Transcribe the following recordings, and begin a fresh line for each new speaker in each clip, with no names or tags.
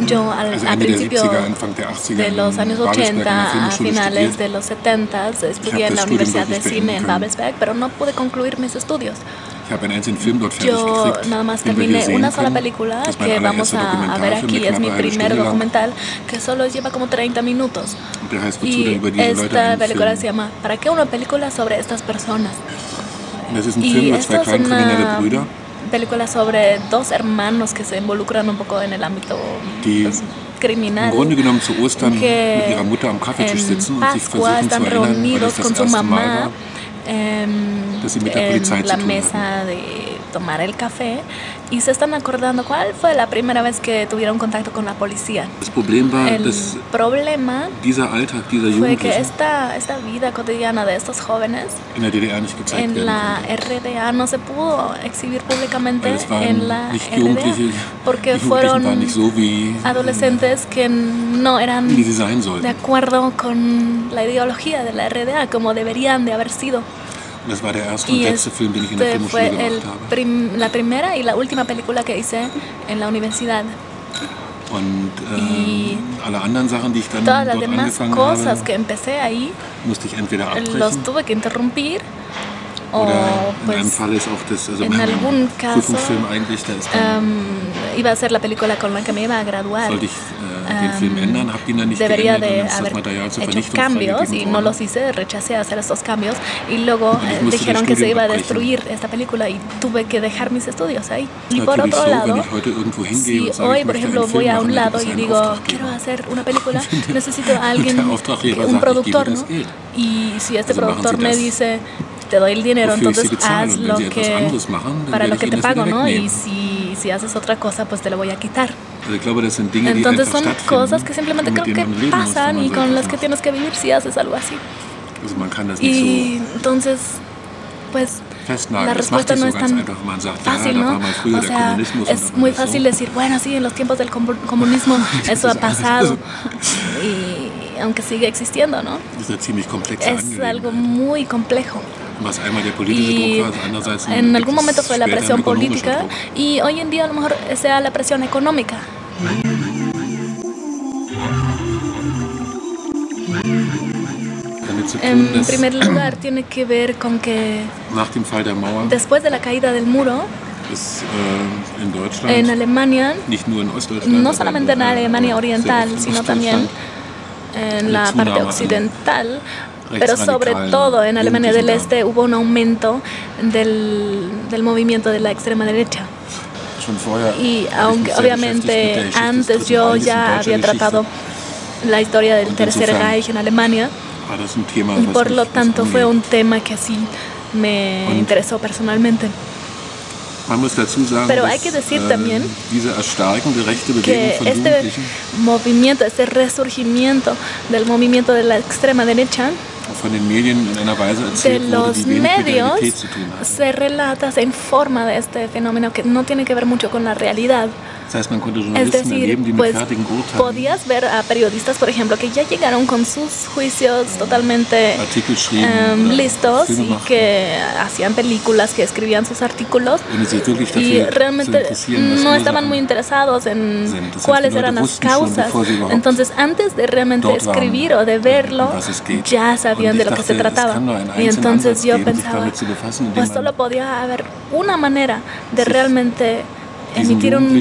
Yo a principios de los años 80, a finales de los 70, estudié en la Universidad de Cine en Babelsberg, pero no pude concluir mis estudios. Yo nada más terminé una sola película que vamos a ver aquí, es mi primer documental, que solo lleva como 30 minutos. Y esta película se llama ¿Para qué una película sobre estas personas? Y esta es una película sobre dos hermanos que se involucran un poco en el ámbito criminal, que en Pascua están reunidos con su mamá en la mesa de tomar el café y se están acordando cuál fue la primera vez que tuvieron contacto con la policía. El problema fue que esta vida cotidiana de estos jóvenes en la RDA no se pudo exhibir públicamente en la RDA porque fueron adolescentes que no eran de acuerdo con la ideología de la RDA como deberían de haber sido. Y este fue la primera y la última película que hice en la universidad. Y todas las demás cosas que empecé ahí los tuve que interrumpir o pues en algún caso iba a ser la película con la que me iba a graduar. Debería de haber hecho cambios y no los hice, rechacé hacer estos cambios y luego dijeron que se iba a destruir esta película y tuve que dejar mis estudios ahí. Y por otro lado, si hoy por ejemplo voy a un lado y digo quiero hacer una película, necesito a alguien, un productor, ¿no? Y si este productor me dice te doy el dinero, entonces haz lo que para lo que te pago, ¿no? Y si haces otra cosa, pues te lo voy a quitar. Entonces son cosas que simplemente creo que pasan y con las que tienes que vivir si haces algo así. Y entonces, pues la respuesta no es tan fácil, ¿no? O sea, es muy fácil decir, bueno, sí, en los tiempos del comunismo eso ha pasado y aunque sigue existiendo, ¿no? Es algo muy complejo. Y en algún momento fue la presión política y hoy en día a lo mejor sea la presión económica. En primer lugar tiene que ver con que después de la caída del muro en Alemania, no solamente en Alemania oriental, sino también en la parte occidental, pero sobre todo en Alemania del Este hubo un aumento del movimiento de la extrema derecha. Y aunque obviamente antes yo ya había tratado la historia del Tercer Reich en Alemania, y por lo tanto fue un tema que sí me interesó personalmente. Pero hay que decir también que este movimiento, este resurgimiento del movimiento de la extrema derecha de los medios se relata, se informa de este fenómeno que no tiene que ver mucho con la realidad. Es decir, pues podías ver a periodistas, por ejemplo, que ya llegaron con sus juicios totalmente listos y que hacían películas, que escribían sus artículos y realmente no estaban muy interesados en cuáles eran las causas. Entonces, antes de realmente escribir o de verlo, ya sabían de lo que se trataba. Y entonces yo pensaba, pues solo podía haber una manera de realmente emitir un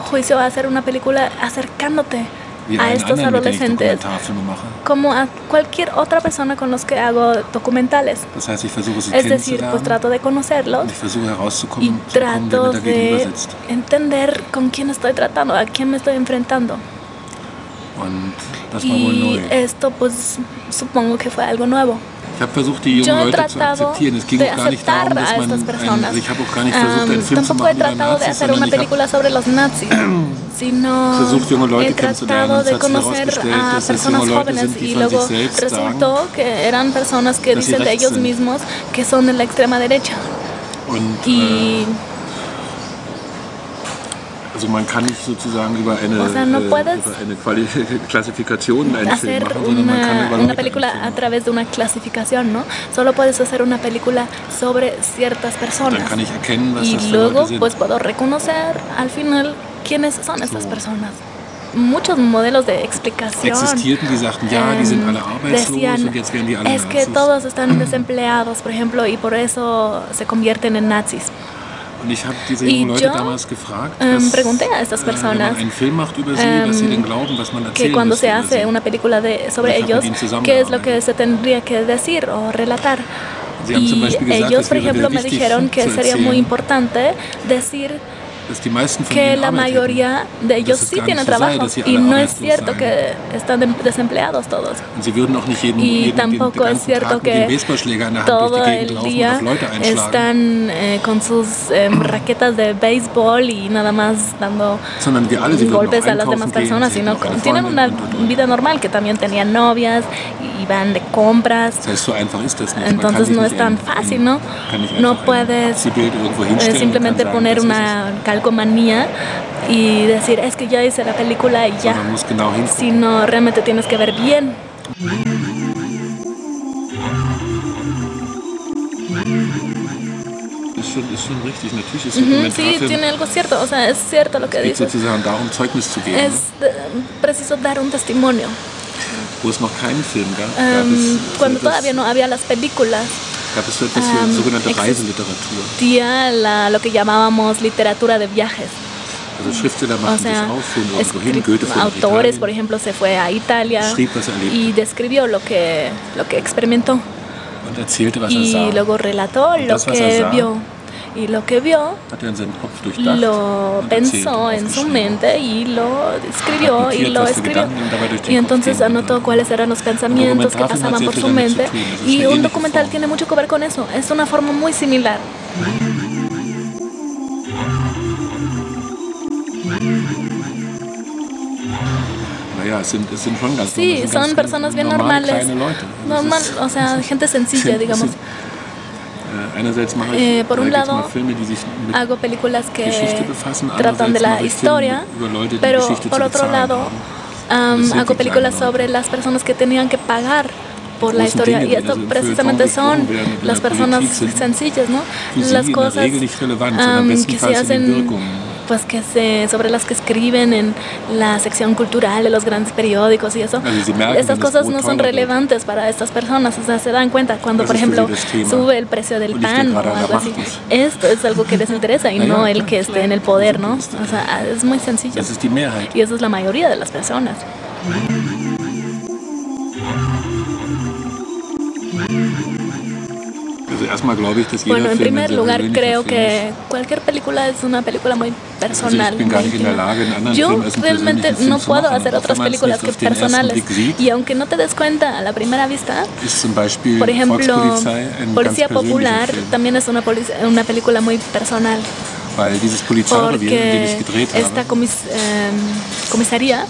juicio, hacer una película acercándote a estos adolescentes como a cualquier otra persona con los que hago documentales. Es decir, pues trato de conocerlos y trato de entender con quién estoy tratando, a quién me estoy enfrentando. Y esto pues supongo que fue algo nuevo. Yo he tratado de aceptar a estas personas. Tampoco he tratado de hacer una película sobre los nazis, sino he tratado de conocer a personas jóvenes y luego resultó que eran personas que dicen de ellos mismos que son de la extrema derecha. Y
also man kann nicht sozusagen über eine Klassifikation einen Film machen, sondern man kann über
una película a través de una clasificación, ¿no? Solo puedes hacer una película sobre ciertas personas.
Dann kann ich erkennen, was
y
das für
luego
Leute sind.
Pues puedo reconocer al final quiénes son estas personas. Muchos modelos de explicación
Existierten, die sagten, ja, die sind alle arbeitslos
decían,
und jetzt werden die alle
es que
Nazis.
todos están desempleados, por ejemplo, y por eso se convierten en nazis.
Und ich habe diese jungen Leute damals gefragt,
pregunté a estas personas,
wenn man einen Film macht über sie, was sie denn glauben, was man erzählen
que cuando se
müsste
hace una película sobre ellos, qué es lo que se tendría que decir o relatar. Y ellos, por ejemplo, me dijeron que sería muy importante decir que la mayoría de ellos sí tienen trabajo y no es cierto que están desempleados todos. Y tampoco es cierto que todo el día están con sus raquetas de béisbol y nada más dando golpes a las demás personas, sino que tienen una vida normal, que también tenían novias y van de compras. Entonces no es tan fácil, ¿no? No puedes simplemente poner una calcomanía y decir, es que ya hice la película y ya, sino realmente tienes que ver bien. Sí, tiene algo cierto, o sea, es cierto lo que dice. Es preciso dar un testimonio. Cuando todavía no había las películas, existía lo que llamábamos literatura de viajes. O sea, autores, por ejemplo, se fue a Italia y describió lo que experimentó. Y luego relató lo que vio. Y lo que vio, lo pensó en su mente y lo escribió y lo escribió. Y entonces anotó cuáles eran los pensamientos que pasaban por su mente. Y un documental tiene mucho que ver con eso. Es una forma muy similar. Sí, son personas bien normales. Normal, o sea, gente sencilla, digamos. Por un lado, hago películas que tratan de la historia, pero por otro lado, hago películas sobre las personas que tenían que pagar por la historia, y esto precisamente son las personas sencillas, ¿no? Las cosas que se hacen, pues sobre las que escriben en la sección cultural de los grandes periódicos y eso. Estas cosas no son relevantes para estas personas, o sea, se dan cuenta cuando, por ejemplo, sube el precio del pan o algo así. Esto es algo que les interesa y no el que esté en el poder, ¿no? O sea, es muy sencillo. Y eso es la mayoría de las personas. Bueno, en primer lugar, creo que cualquier película es una película muy personal. Yo realmente no puedo hacer otras películas que personales. Y aunque no te des cuenta a la primera vista, por ejemplo, Policía Popular también es una película muy personal. Porque esta comisaría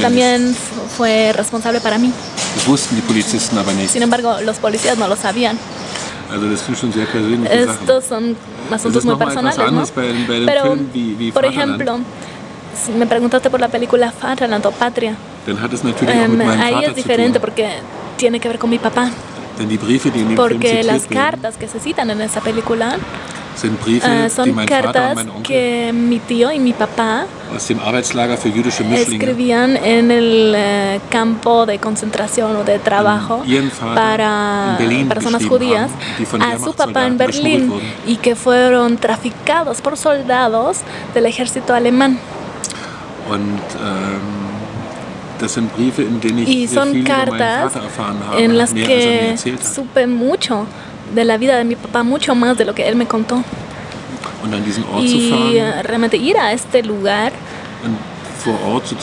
también fue responsable para mí. Sin embargo, los policías no lo sabían. Estos son asuntos muy personales, ¿no? Pero, por ejemplo, si me preguntaste por la película Vaterland o Patria, ahí es diferente porque tiene que ver con mi papá. Porque las cartas que se citan en esa película son cartas que mi tío y mi papá escribían en el campo de concentración o de trabajo para personas judías a su papá en Berlín, y que fueron traficados por soldados del ejército alemán. Y son cartas en las que supe mucho de la vida de mi papá, mucho más de lo que él me contó. Y realmente ir a este lugar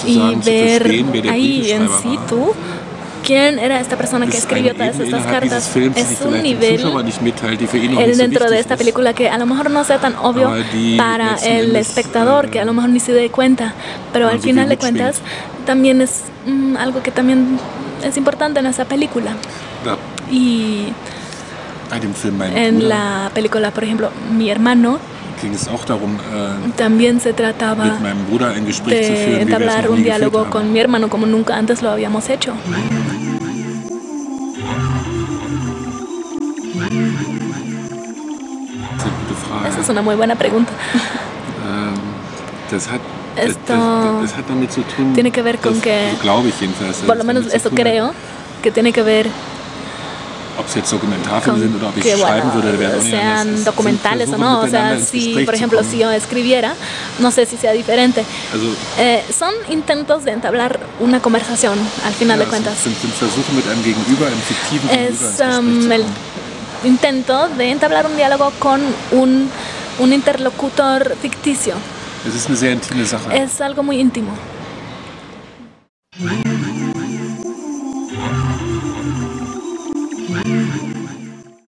y ver ahí en situ quién era esta persona que escribió todas estas cartas. Es un nivel dentro de esta película que a lo mejor no sea tan obvio para el espectador, que a lo mejor ni se dé cuenta, pero al final de cuentas también es algo que también es importante en esa película. Y en la película, por ejemplo, Mi hermano, también se trataba de entablar un diálogo con mi hermano como nunca antes lo habíamos hecho. Esa es una muy buena pregunta. Esto tiene que ver con que, por lo menos eso creo, que tiene que ver con que, bueno, sean documentales o no. O sea, si, por ejemplo, si yo escribiera, no sé si sea diferente. Son intentos de entablar una conversación, al final de cuentas. Es el intento de entablar un diálogo con un interlocutor ficticio. Es algo muy íntimo.